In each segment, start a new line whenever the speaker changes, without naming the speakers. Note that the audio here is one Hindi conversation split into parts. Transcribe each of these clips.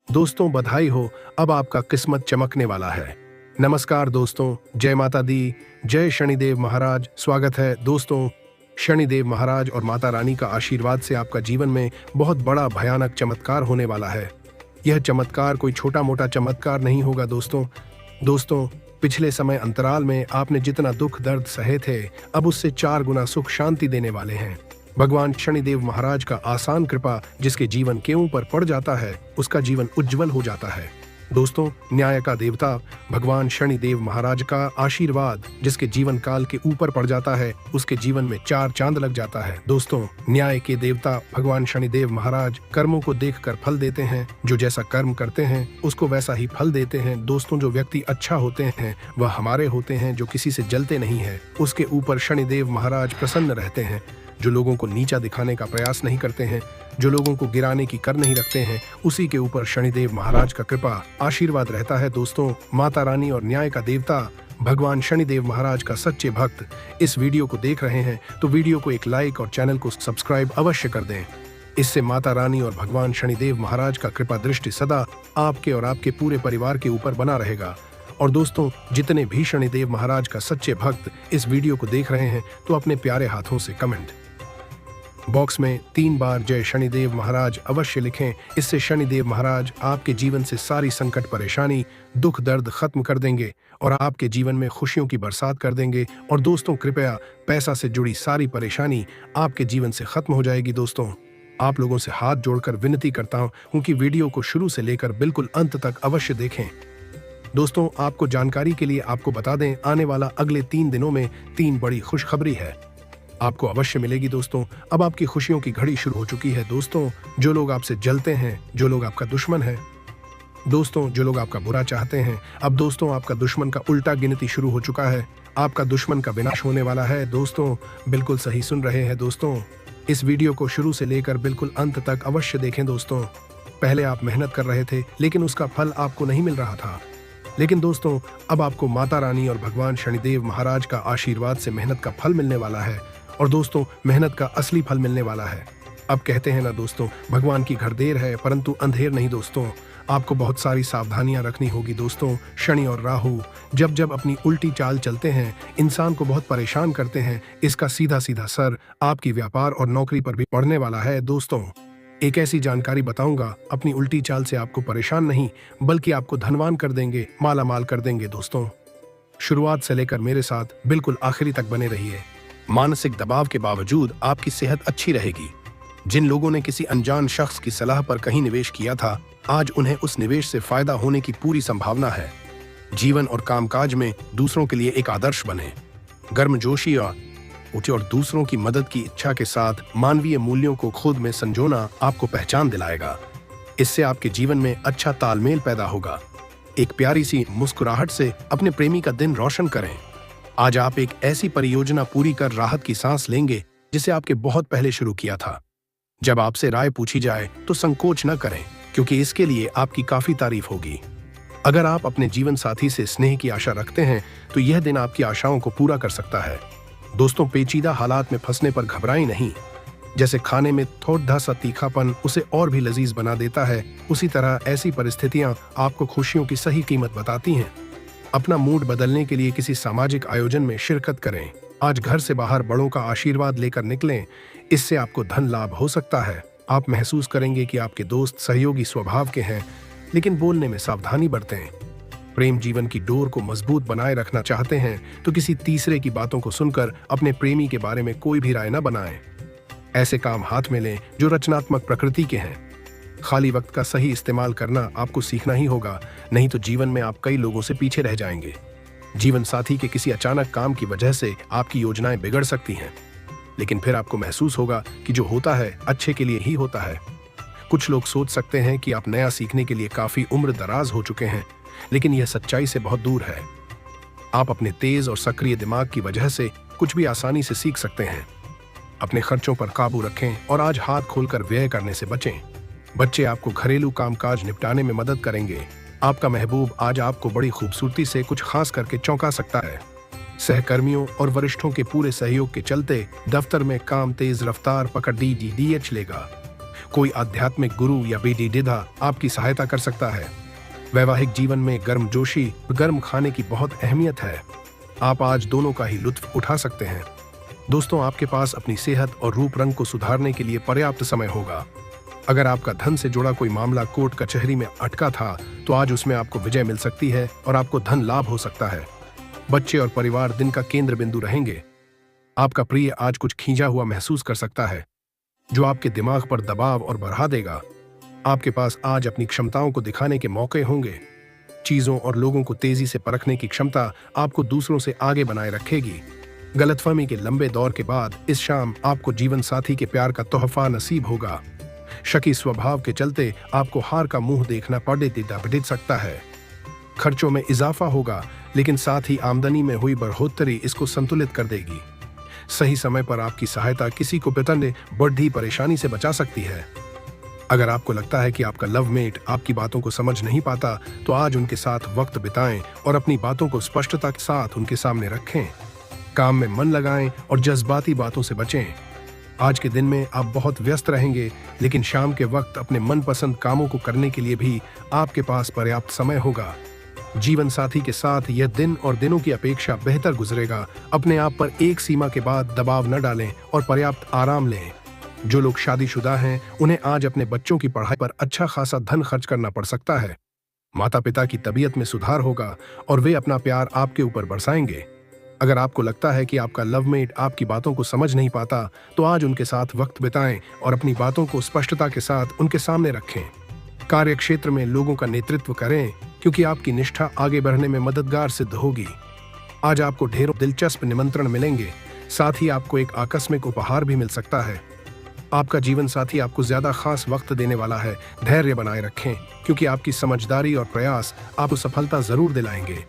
दोस्तों बधाई हो, अब आपका किस्मत चमकने वाला है। नमस्कार दोस्तों, जय माता दी, जय शनिदेव महाराज। स्वागत है दोस्तों। शनिदेव महाराज और माता रानी का आशीर्वाद से आपका जीवन में बहुत बड़ा भयानक चमत्कार होने वाला है। यह चमत्कार कोई छोटा मोटा चमत्कार नहीं होगा दोस्तों, पिछले समय अंतराल में आपने जितना दुख दर्द सहे थे, अब उससे 4 गुना सुख शांति देने वाले हैं। भगवान शनिदेव महाराज का आसान कृपा जिसके जीवन के ऊपर पड़ जाता है, उसका जीवन उज्जवल हो जाता है। दोस्तों, न्याय का देवता भगवान शनिदेव महाराज का आशीर्वाद जिसके जीवन काल के ऊपर पड़ जाता है, उसके जीवन में 4 चांद लग जाता है। दोस्तों, न्याय के देवता भगवान शनिदेव महाराज कर्मों को देखकर फल देते हैं। जो जैसा कर्म करते हैं उसको वैसा ही फल देते हैं। दोस्तों, जो व्यक्ति अच्छा होते हैं वह हमारे होते हैं, जो किसी से जलते नहीं है, उसके ऊपर शनिदेव महाराज प्रसन्न रहते हैं। जो लोगों को नीचा दिखाने का प्रयास नहीं करते हैं, जो लोगों को गिराने की कर नहीं रखते हैं, उसी के ऊपर शनिदेव महाराज का कृपा आशीर्वाद रहता है। दोस्तों, माता रानी और न्याय का देवता भगवान शनिदेव महाराज का सच्चे भक्त इस वीडियो को देख रहे हैं तो वीडियो को एक लाइक और चैनल को सब्सक्राइब अवश्य कर दें। इससे माता रानी और भगवान शनिदेव महाराज का कृपा दृष्टि सदा आपके और आपके पूरे परिवार के ऊपर बना रहेगा। और दोस्तों, जितने भी शनिदेव महाराज का सच्चे भक्त इस वीडियो को देख रहे हैं तो अपने प्यारे हाथों से कमेंट बॉक्स में 3 बार जय शनिदेव महाराज अवश्य लिखें। इससे शनिदेव महाराज आपके जीवन से सारी संकट परेशानी दुख दर्द खत्म कर देंगे और आपके जीवन में खुशियों की बरसात कर देंगे। और दोस्तों, कृपया पैसा से जुड़ी सारी परेशानी आपके जीवन से खत्म हो जाएगी। दोस्तों, आप लोगों से हाथ जोड़कर विनती करता हूं कि वीडियो को शुरू से लेकर बिल्कुल अंत तक अवश्य देखें। दोस्तों, आपको जानकारी के लिए आपको बता दें, आने वाला अगले 3 दिनों में 3 बड़ी खुशखबरी है, आपको अवश्य मिलेगी। दोस्तों, अब आपकी खुशियों की घड़ी शुरू हो चुकी है। दोस्तों, जो लोग आपसे जलते हैं, जो लोग आपका दुश्मन है, दोस्तों जो लोग आपका बुरा चाहते हैं, अब दोस्तों आपका दुश्मन का उल्टा गिनती शुरू हो चुका है। आपका दुश्मन का विनाश होने वाला है। दोस्तों, बिल्कुल सही सुन रहे हैं। दोस्तों, इस वीडियो को शुरू से लेकर बिल्कुल अंत तक अवश्य देखें। दोस्तों, पहले आप मेहनत कर रहे थे लेकिन उसका फल आपको नहीं मिल रहा था, लेकिन दोस्तों अब आपको माता रानी और भगवान शनिदेव महाराज का आशीर्वाद से मेहनत का फल मिलने वाला है। और दोस्तों, मेहनत का असली फल मिलने वाला है। अब कहते हैं ना दोस्तों, भगवान की घर देर है परंतु अंधेर नहीं। दोस्तों, आपको बहुत सारी सावधानियां रखनी होगी। दोस्तों, शनि और राहु जब जब अपनी उल्टी चाल चलते हैं, इंसान को बहुत परेशान करते हैं। इसका सीधा सीधा असर आपकी व्यापार और नौकरी पर भी पड़ने वाला है। दोस्तों, एक ऐसी जानकारी बताऊंगा, अपनी उल्टी चाल से आपको परेशान नहीं बल्कि आपको धनवान कर देंगे, माला माल कर देंगे। दोस्तों, शुरुआत से लेकर मेरे साथ बिल्कुल आखिरी तक बने रहिए। मानसिक दबाव के बावजूद आपकी सेहत अच्छी रहेगी। जिन लोगों ने किसी अनजान शख्स की सलाह पर कहीं निवेश किया था, आज उन्हें उस निवेश से फायदा होने की पूरी संभावना है। जीवन और कामकाज में दूसरों के लिए एक आदर्श बने। गर्मजोशी और दूसरों की मदद की इच्छा के साथ मानवीय मूल्यों को खुद में संजोना आपको पहचान दिलाएगा। इससे आपके जीवन में अच्छा तालमेल पैदा होगा। एक प्यारी सी मुस्कुराहट से अपने प्रेमी का दिन रोशन करें। आज आप एक ऐसी परियोजना पूरी कर राहत की सांस लेंगे जिसे आपके बहुत पहले शुरू किया था। जब आपसे राय पूछी जाए तो संकोच न करें, क्योंकि इसके लिए आपकी काफी तारीफ होगी। अगर आप अपने जीवन साथी से स्नेह की आशा रखते हैं तो यह दिन आपकी आशाओं को पूरा कर सकता है। दोस्तों, पेचीदा हालात में फंसने पर घबराएं नहीं। जैसे खाने में थोड़ा सा तीखापन उसे और भी लजीज बना देता है, उसी तरह ऐसी परिस्थितियां आपको खुशियों की सही कीमत बताती हैं। अपना मूड बदलने के लिए किसी सामाजिक आयोजन में शिरकत करें। आज घर से बाहर बड़ों का आशीर्वाद लेकर निकलें, इससे आपको धन लाभ हो सकता है। आप महसूस करेंगे कि आपके दोस्त सहयोगी स्वभाव के हैं, लेकिन बोलने में सावधानी बरतें। प्रेम जीवन की डोर को मजबूत बनाए रखना चाहते हैं तो किसी तीसरे की बातों को सुनकर अपने प्रेमी के बारे में कोई भी राय न बनाएं। ऐसे काम हाथ में लें जो रचनात्मक प्रकृति के हैं। खाली वक्त का सही इस्तेमाल करना आपको सीखना ही होगा, नहीं तो जीवन में आप कई लोगों से पीछे रह जाएंगे। जीवन साथी के किसी अचानक काम की वजह से आपकी योजनाएं बिगड़ सकती हैं, लेकिन फिर आपको महसूस होगा कि जो होता है अच्छे के लिए ही होता है। कुछ लोग सोच सकते हैं कि आप नया सीखने के लिए काफी उम्र दराज हो चुके हैं, लेकिन यह सच्चाई से बहुत दूर है। आप अपने तेज और सक्रिय दिमाग की वजह से कुछ भी आसानी से सीख सकते हैं। अपने खर्चों पर काबू रखें और आज हाथ खोलकर व्यय करने से बचें। बच्चे आपको घरेलू कामकाज निपटाने में मदद करेंगे। आपका महबूब आज आपको बड़ी खूबसूरती से कुछ खास करके चौंका सकता है। सहकर्मियों और वरिष्ठों के पूरे सहयोग के चलते दफ्तर में काम तेज रफ्तार पकड़ डी चलेगा। कोई आध्यात्मिक गुरु या बेदीदा आपकी सहायता कर सकता है। वैवाहिक जीवन में गर्मजोशी और गर्म खाने की बहुत अहमियत है। आप आज दोनों का ही लुत्फ उठा सकते हैं। दोस्तों, आपके पास अपनी सेहत और रूप रंग को सुधारने के लिए पर्याप्त समय होगा। अगर आपका धन से जुड़ा कोई मामला कोर्ट कचहरी में अटका था, तो आज उसमें आपको विजय मिल सकती है और आपको धन लाभ हो सकता है। बच्चे और परिवार दिन का केंद्र बिंदु रहेंगे। आपका प्रिय आज कुछ खींचा हुआ महसूस कर सकता है, जो आपके दिमाग पर दबाव और बढ़ा देगा। आपके पास आज अपनी क्षमताओं को दिखाने के मौके होंगे। चीजों और लोगों को तेजी से परखने की क्षमता आपको दूसरों से आगे बनाए रखेगी। गलतफहमी के लंबे दौर के बाद इस शाम आपको जीवन साथी के प्यार का तोहफा नसीब होगा। शकी स्वभाव के चलते आपको हार का मुंह देखना पड़ सकता है। खर्चों में इजाफा होगा, लेकिन साथ ही आमदनी में हुई बढ़ोतरी इसको संतुलित कर देगी। सही समय पर आपकी सहायता किसी को बड़ी परेशानी से बचा सकती है। अगर आपको लगता है कि आपका लवमेट आपकी बातों को समझ नहीं पाता, तो आज उनके साथ वक्त बिताएं और अपनी बातों को स्पष्टता के साथ उनके सामने रखें। काम में मन लगाएं और जज्बाती बातों से बचें। आज के दिन में आप बहुत व्यस्त रहेंगे, लेकिन शाम के वक्त अपने मनपसंद कामों को करने के लिए भी आपके पास पर्याप्त समय होगा। जीवन साथी के साथ यह दिन और दिनों की अपेक्षा बेहतर गुजरेगा। अपने आप पर एक सीमा के बाद दबाव न डालें और पर्याप्त आराम लें। जो लोग शादीशुदा हैं, उन्हें आज अपने बच्चों की पढ़ाई पर अच्छा खासा धन खर्च करना पड़ सकता है। माता पिता की तबीयत में सुधार होगा और वे अपना प्यार आपके ऊपर बरसाएंगे। अगर आपको लगता है कि आपका लवमेट आपकी बातों को समझ नहीं पाता, तो आज उनके साथ वक्त बिताएं और अपनी बातों को स्पष्टता के साथ उनके सामने रखें। कार्य क्षेत्र में लोगों का नेतृत्व करें, क्योंकि आपकी निष्ठा आगे बढ़ने में मददगार सिद्ध होगी। आज आपको ढेरों दिलचस्प निमंत्रण मिलेंगे। साथ ही आपको एक आकस्मिक उपहार भी मिल सकता है। आपका जीवन साथी आपको ज्यादा खास वक्त देने वाला है। धैर्य बनाए रखें, क्योंकि आपकी समझदारी और प्रयास आपको सफलता जरूर दिलाएंगे।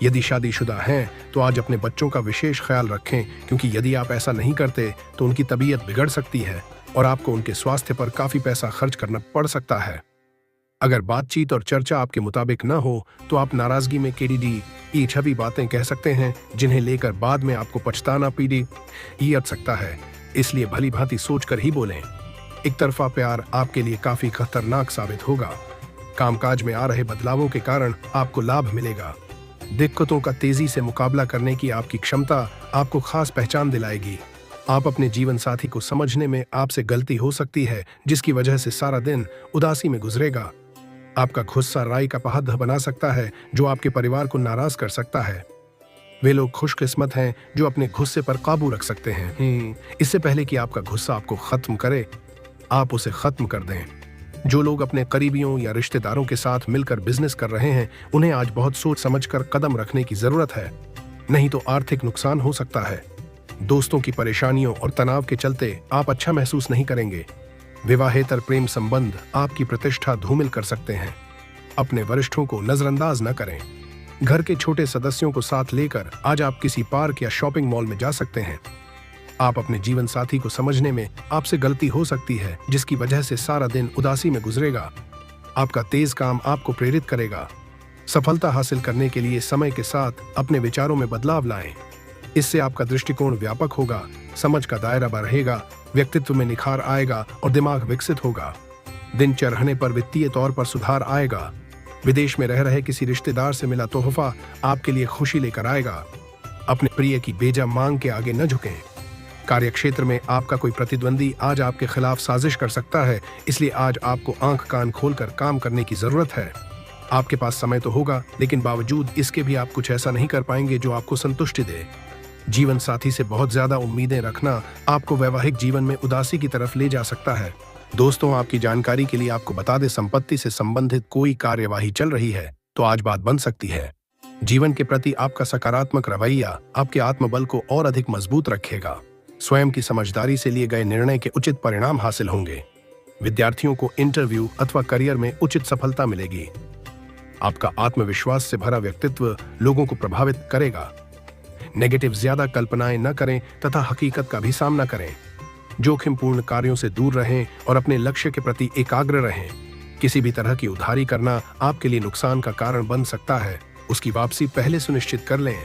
यदि शादीशुदा हैं, तो आज अपने बच्चों का विशेष ख्याल रखें, क्योंकि यदि आप ऐसा नहीं करते तो उनकी तबीयत बिगड़ सकती है और आपको उनके स्वास्थ्य पर काफी पैसा खर्च करना पड़ सकता है। अगर बातचीत और चर्चा आपके मुताबिक न हो, तो आप नाराजगी में ये छवि बातें कह सकते हैं, जिन्हें लेकर बाद में आपको पछताना ये सकता है। इसलिए भली भांति सोचकर ही बोलें। एक तरफा प्यार आपके लिए काफी खतरनाक साबित होगा। कामकाज में आ रहे बदलावों के कारण आपको लाभ मिलेगा। दिक्कतों का तेजी से मुकाबला करने की आपकी क्षमता आपको खास पहचान दिलाएगी। आप अपने जीवन साथी को समझने में आपसे गलती हो सकती है, जिसकी वजह से सारा दिन उदासी में गुजरेगा। आपका गुस्सा राई का पहाड़ बना सकता है, जो आपके परिवार को नाराज कर सकता है। वे लोग खुशकिस्मत हैं जो अपने गुस्से पर काबू रख सकते हैं। इससे पहले कि आपका गुस्सा आपको खत्म करे, आप उसे खत्म कर दें। जो लोग अपने करीबियों या रिश्तेदारों के साथ मिलकर बिजनेस कर रहे हैं, उन्हें आज बहुत सोच समझकर कदम रखने की जरूरत है, नहीं तो आर्थिक नुकसान हो सकता है। दोस्तों की परेशानियों और तनाव के चलते आप अच्छा महसूस नहीं करेंगे। विवाहेतर प्रेम संबंध आपकी प्रतिष्ठा धूमिल कर सकते हैं। अपने वरिष्ठों को नजरअंदाज न करें। घर के छोटे सदस्यों को साथ लेकर आज आप किसी पार्क या शॉपिंग मॉल में जा सकते हैं। आप अपने जीवन साथी को समझने में आपसे गलती हो सकती है, जिसकी वजह से सारा दिन उदासी में गुजरेगा। आपका तेज काम आपको प्रेरित करेगा। सफलता हासिल करने के लिए समय के साथ अपने विचारों में बदलाव लाएं। इससे आपका दृष्टिकोण व्यापक होगा, समझ का दायरा बढ़ेगा, व्यक्तित्व में निखार आएगा और दिमाग विकसित होगा। दिन चढ़ने पर वित्तीय तौर पर सुधार आएगा। विदेश में रह रहे किसी रिश्तेदार से मिला तोहफा आपके लिए खुशी लेकर आएगा। अपने प्रिय की बेजा मांग के आगे न झुकें। कार्यक्षेत्र में आपका कोई प्रतिद्वंदी आज आपके खिलाफ साजिश कर सकता है, इसलिए आज आपको आंख कान खोलकर काम करने की जरूरत है। आपके पास समय तो होगा, लेकिन बावजूद इसके भी आप कुछ ऐसा नहीं कर पाएंगे जो आपको संतुष्टि दे। जीवन साथी से बहुत ज्यादा उम्मीदें रखना आपको वैवाहिक जीवन में उदासी की तरफ ले जा सकता है। दोस्तों, आपकी जानकारी के लिए आपको बता दें, संपत्ति से संबंधित कोई कार्यवाही चल रही है तो आज बात बन सकती है। जीवन के प्रति आपका सकारात्मक रवैया आपके आत्मबल को और अधिक मजबूत रखेगा। स्वयं की समझदारी से लिए गए निर्णय के उचित परिणाम हासिल होंगे। विद्यार्थियों को इंटरव्यू अथवा करियर में उचित सफलता मिलेगी। आपका आत्मविश्वास से भरा व्यक्तित्व लोगों को प्रभावित करेगा। नेगेटिव ज्यादा कल्पनाएं न करें तथा हकीकत का भी सामना करें। जोखिमपूर्ण कार्यों से दूर रहें और अपने लक्ष्य के प्रति एकाग्र रहें। किसी भी तरह की उधारी करना आपके लिए नुकसान का कारण बन सकता है, उसकी वापसी पहले सुनिश्चित कर लें।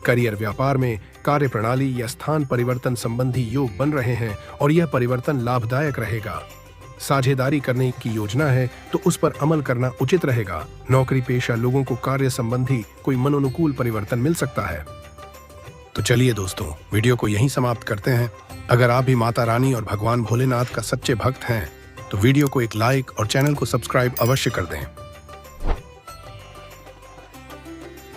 करियर व्यापार में कार्य प्रणाली या स्थान परिवर्तन संबंधी योग बन रहे हैं और यह परिवर्तन लाभदायक रहेगा। साझेदारी करने की योजना है तो उस पर अमल करना उचित रहेगा। नौकरी पेशा लोगों को कार्य संबंधी कोई मनोनुकूल परिवर्तन मिल सकता है। तो चलिए दोस्तों, वीडियो को यहीं समाप्त करते हैं। अगर आप भी माता रानी और भगवान भोलेनाथ का सच्चे भक्त हैं तो वीडियो को एक लाइक और चैनल को सब्सक्राइब अवश्य कर दें।